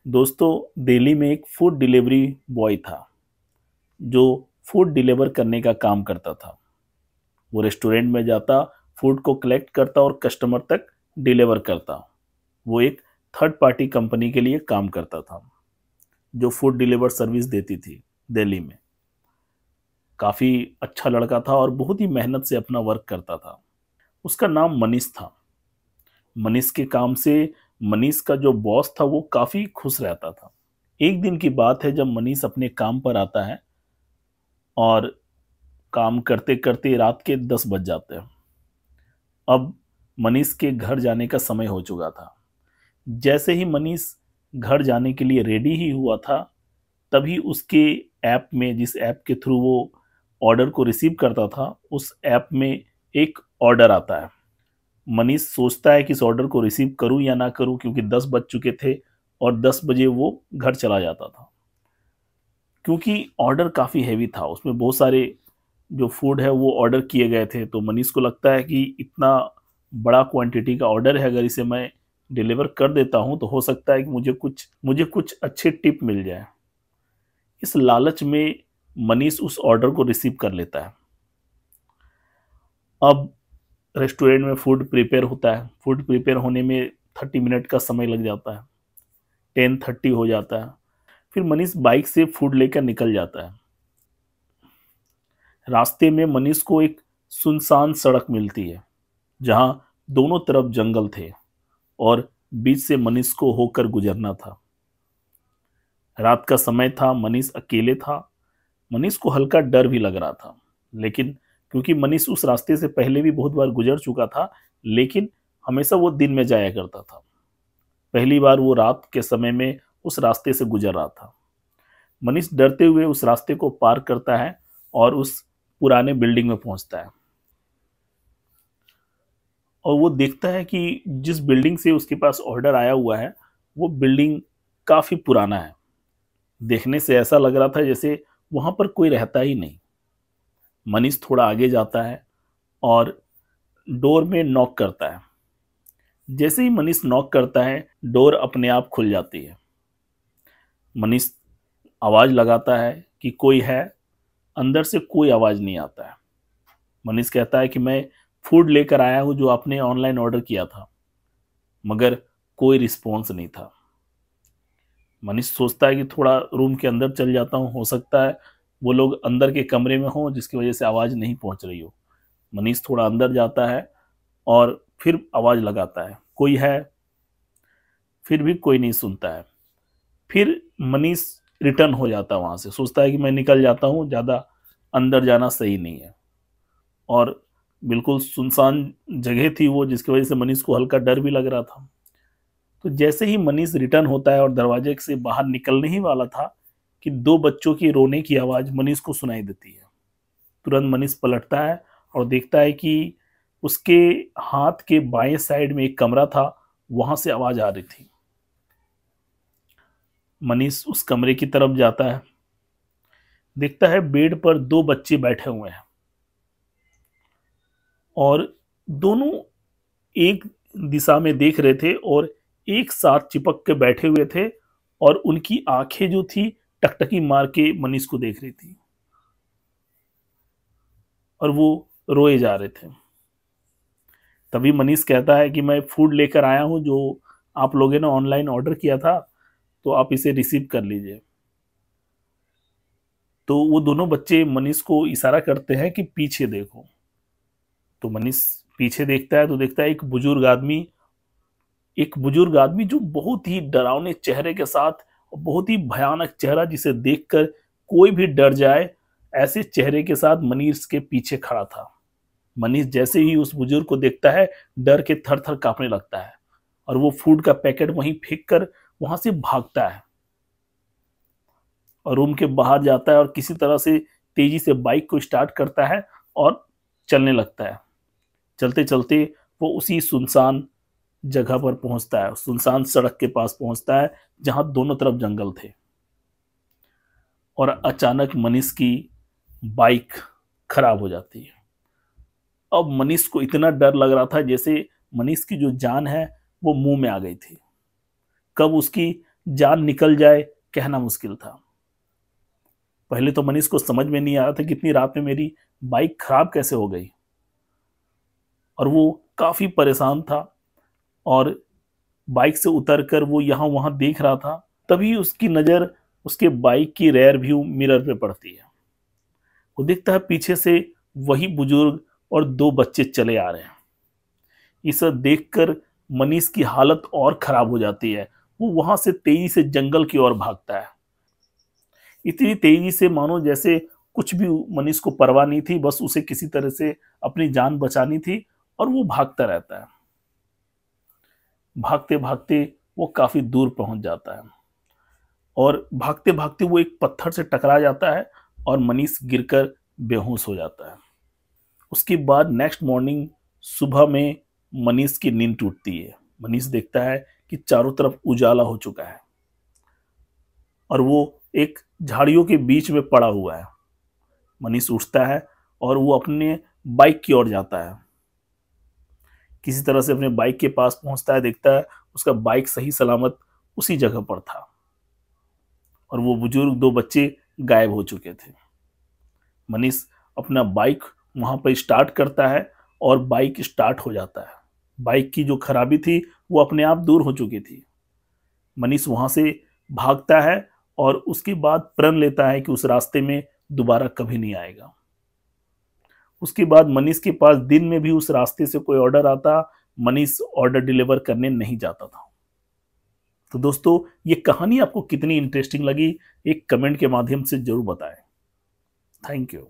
दोस्तों, दिल्ली में एक फूड डिलीवरी बॉय था जो फूड डिलीवर करने का काम करता था। वो रेस्टोरेंट में जाता, फूड को कलेक्ट करता और कस्टमर तक डिलीवर करता। वो एक थर्ड पार्टी कंपनी के लिए काम करता था जो फूड डिलीवर सर्विस देती थी दिल्ली में। काफ़ी अच्छा लड़का था और बहुत ही मेहनत से अपना वर्क करता था। उसका नाम मनीष था। मनीष के काम से मनीष का जो बॉस था वो काफ़ी खुश रहता था। एक दिन की बात है जब मनीष अपने काम पर आता है और काम करते करते रात के 10 बज जाते हैं। अब मनीष के घर जाने का समय हो चुका था। जैसे ही मनीष घर जाने के लिए रेडी ही हुआ था, तभी उसके ऐप में, जिस ऐप के थ्रू वो ऑर्डर को रिसीव करता था, उस ऐप में एक ऑर्डर आता है। मनीष सोचता है कि इस ऑर्डर को रिसीव करूं या ना करूं, क्योंकि 10 बज चुके थे और 10 बजे वो घर चला जाता था। क्योंकि ऑर्डर काफ़ी हैवी था, उसमें बहुत सारे जो फूड है वो ऑर्डर किए गए थे, तो मनीष को लगता है कि इतना बड़ा क्वांटिटी का ऑर्डर है, अगर इसे मैं डिलीवर कर देता हूं तो हो सकता है कि मुझे कुछ अच्छे टिप मिल जाए। इस लालच में मनीष उस ऑर्डर को रिसीव कर लेता है। अब रेस्टोरेंट में फूड प्रिपेयर होता है। फूड प्रिपेयर होने में 30 मिनट का समय लग जाता है। 10:30 हो जाता है। फिर मनीष बाइक से फूड लेकर निकल जाता है। रास्ते में मनीष को एक सुनसान सड़क मिलती है जहां दोनों तरफ जंगल थे और बीच से मनीष को होकर गुजरना था। रात का समय था, मनीष अकेले था। मनीष को हल्का डर भी लग रहा था, लेकिन क्योंकि मनीष उस रास्ते से पहले भी बहुत बार गुजर चुका था, लेकिन हमेशा वो दिन में जाया करता था। पहली बार वो रात के समय में उस रास्ते से गुजर रहा था। मनीष डरते हुए उस रास्ते को पार करता है और उस पुराने बिल्डिंग में पहुंचता है और वो देखता है कि जिस बिल्डिंग से उसके पास ऑर्डर आया हुआ है, वो बिल्डिंग काफ़ी पुराना है। देखने से ऐसा लग रहा था जैसे वहां पर कोई रहता ही नहीं। मनीष थोड़ा आगे जाता है और डोर में नॉक करता है। जैसे ही मनीष नॉक करता है, डोर अपने आप खुल जाती है। मनीष आवाज़ लगाता है कि कोई है। अंदर से कोई आवाज़ नहीं आता है। मनीष कहता है कि मैं फूड लेकर आया हूँ जो आपने ऑनलाइन ऑर्डर किया था, मगर कोई रिस्पॉन्स नहीं था। मनीष सोचता है कि थोड़ा रूम के अंदर चल जाता हूँ, हो सकता है वो लोग अंदर के कमरे में हों जिसकी वजह से आवाज़ नहीं पहुँच रही हो। मनीष थोड़ा अंदर जाता है और फिर आवाज़ लगाता है, कोई है। फिर भी कोई नहीं सुनता है। फिर मनीष रिटर्न हो जाता है वहाँ से, सोचता है कि मैं निकल जाता हूँ, ज़्यादा अंदर जाना सही नहीं है। और बिल्कुल सुनसान जगह थी वो, जिसकी वजह से मनीष को हल्का डर भी लग रहा था। तो जैसे ही मनीष रिटर्न होता है और दरवाजे से बाहर निकलने ही वाला था कि दो बच्चों की रोने की आवाज़ मनीष को सुनाई देती है। तुरंत मनीष पलटता है और देखता है कि उसके हाथ के बाएं साइड में एक कमरा था, वहां से आवाज़ आ रही थी। मनीष उस कमरे की तरफ जाता है, देखता है बेड पर दो बच्चे बैठे हुए हैं और दोनों एक दिशा में देख रहे थे और एक साथ चिपक के बैठे हुए थे और उनकी आंखें जो थी टकटकी मार के मनीष को देख रही थी और वो रोए जा रहे थे। तभी मनीष कहता है कि मैं फूड लेकर आया हूं जो आप लोगों ने ऑनलाइन ऑर्डर किया था, तो आप इसे रिसीव कर लीजिए। तो वो दोनों बच्चे मनीष को इशारा करते हैं कि पीछे देखो। तो मनीष पीछे देखता है तो देखता है एक बुजुर्ग आदमी जो बहुत ही डरावने चेहरे के साथ, बहुत ही भयानक चेहरा जिसे देखकर कोई भी डर जाए, ऐसे चेहरे के साथ मनीष के पीछे खड़ा था। मनीष जैसे ही उस बुजुर्ग को देखता है, डर के थर थर कांपने लगता है और वो फूड का पैकेट वहीं फेंक कर वहां से भागता है और रूम के बाहर जाता है और किसी तरह से तेजी से बाइक को स्टार्ट करता है और चलने लगता है। चलते चलते वो उसी सुनसान जगह पर पहुंचता है, सुनसान सड़क के पास पहुंचता है जहां दोनों तरफ जंगल थे। और अचानक मनीष की बाइक खराब हो जाती है। अब मनीष को इतना डर लग रहा था जैसे मनीष की जो जान है वो मुंह में आ गई थी। कब उसकी जान निकल जाए कहना मुश्किल था। पहले तो मनीष को समझ में नहीं आ रहा था कि इतनी रात में मेरी बाइक खराब कैसे हो गई, और वो काफी परेशान था। और बाइक से उतरकर वो यहाँ वहां देख रहा था, तभी उसकी नजर उसके बाइक की रेयर व्यू मिरर पे पड़ती है। वो देखता है पीछे से वही बुजुर्ग और दो बच्चे चले आ रहे हैं। ये सब देखकर मनीष की हालत और खराब हो जाती है। वो वहां से तेजी से जंगल की ओर भागता है, इतनी तेजी से मानो जैसे कुछ भी मनीष को परवाह नहीं थी, बस उसे किसी तरह से अपनी जान बचानी थी। और वो भागता रहता है। भागते भागते वो काफी दूर पहुंच जाता है, और भागते भागते वो एक पत्थर से टकरा जाता है और मनीष गिरकर बेहोश हो जाता है। उसके बाद नेक्स्ट मॉर्निंग सुबह में मनीष की नींद टूटती है। मनीष देखता है कि चारों तरफ उजाला हो चुका है और वो एक झाड़ियों के बीच में पड़ा हुआ है। मनीष उठता है और वो अपने बाइक की ओर जाता है। किसी तरह से अपने बाइक के पास पहुंचता है, देखता है उसका बाइक सही सलामत उसी जगह पर था और वो बुजुर्ग दो बच्चे गायब हो चुके थे। मनीष अपना बाइक वहां पर स्टार्ट करता है और बाइक स्टार्ट हो जाता है। बाइक की जो खराबी थी वो अपने आप दूर हो चुकी थी। मनीष वहां से भागता है और उसके बाद प्रण लेता है कि उस रास्ते में दोबारा कभी नहीं आएगा। उसके बाद मनीष के पास दिन में भी उस रास्ते से कोई ऑर्डर आता, मनीष ऑर्डर डिलीवर करने नहीं जाता था। तो दोस्तों, ये कहानी आपको कितनी इंटरेस्टिंग लगी, एक कमेंट के माध्यम से जरूर बताएं। Thank you.